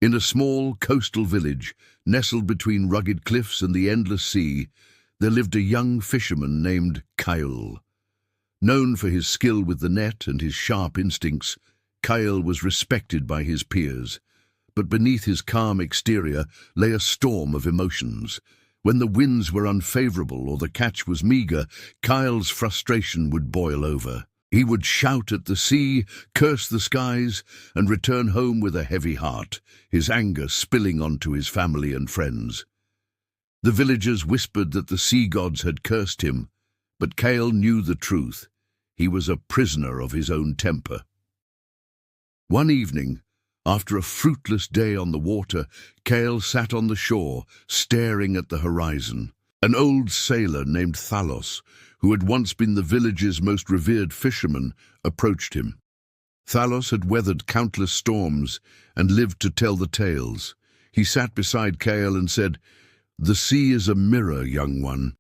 In a small coastal village, nestled between rugged cliffs and the endless sea, there lived a young fisherman named Kael. Known for his skill with the net and his sharp instincts, Kael was respected by his peers. But beneath his calm exterior lay a storm of emotions. When the winds were unfavorable or the catch was meager, Kael's frustration would boil over. He would shout at the sea, curse the skies, and return home with a heavy heart, his anger spilling onto his family and friends. The villagers whispered that the sea gods had cursed him, but Kael knew the truth. He was a prisoner of his own temper. One evening, after a fruitless day on the water, Kael sat on the shore, staring at the horizon. An old sailor named Thalos, who had once been the village's most revered fisherman, approached him. Thalos had weathered countless storms and lived to tell the tales. He sat beside Kael and said, "The sea is a mirror, young one.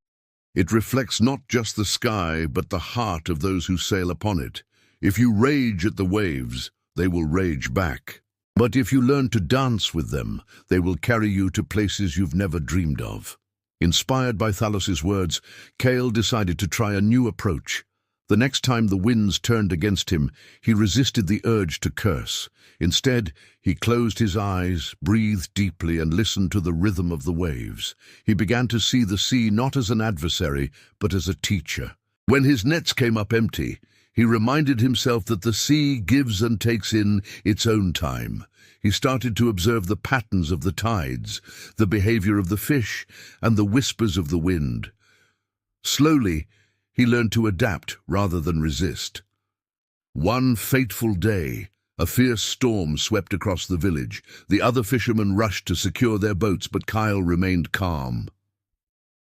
It reflects not just the sky, but the heart of those who sail upon it. If you rage at the waves, they will rage back. But if you learn to dance with them, they will carry you to places you've never dreamed of." Inspired by Thalos's words, Kael decided to try a new approach. The next time the winds turned against him, he resisted the urge to curse. Instead, he closed his eyes, breathed deeply, and listened to the rhythm of the waves. He began to see the sea not as an adversary, but as a teacher. When his nets came up empty, he reminded himself that the sea gives and takes in its own time. He started to observe the patterns of the tides, the behavior of the fish, and the whispers of the wind. Slowly, he learned to adapt rather than resist. One fateful day, a fierce storm swept across the village. The other fishermen rushed to secure their boats, but Kael remained calm.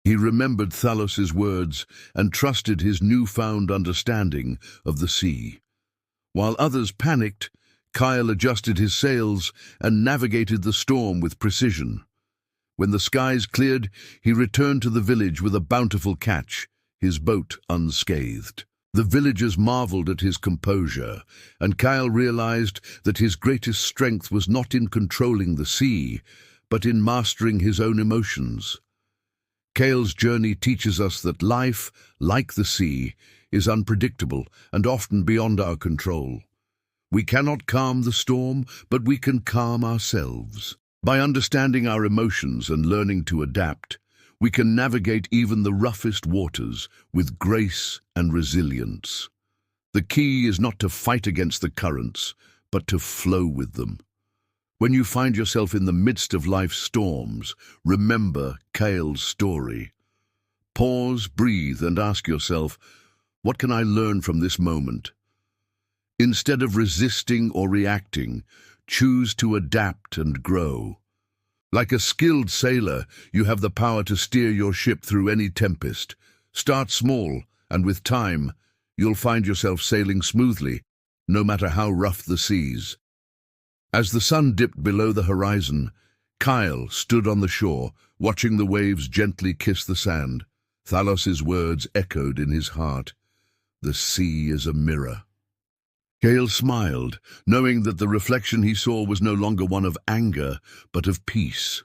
He remembered Thalos's words and trusted his newfound understanding of the sea. While others panicked, Kael adjusted his sails and navigated the storm with precision. When the skies cleared, he returned to the village with a bountiful catch, his boat unscathed. The villagers marveled at his composure, and Kael realized that his greatest strength was not in controlling the sea, but in mastering his own emotions. Kael's journey teaches us that life, like the sea, is unpredictable and often beyond our control. We cannot calm the storm, but we can calm ourselves. By understanding our emotions and learning to adapt, we can navigate even the roughest waters with grace and resilience. The key is not to fight against the currents, but to flow with them. When you find yourself in the midst of life's storms, remember Kael's story. Pause, breathe, and ask yourself, what can I learn from this moment? Instead of resisting or reacting, choose to adapt and grow. Like a skilled sailor, you have the power to steer your ship through any tempest. Start small, and with time, you'll find yourself sailing smoothly, no matter how rough the seas. As the sun dipped below the horizon, Kael stood on the shore, watching the waves gently kiss the sand. Thalos's words echoed in his heart. The sea is a mirror. Kael smiled, knowing that the reflection he saw was no longer one of anger, but of peace.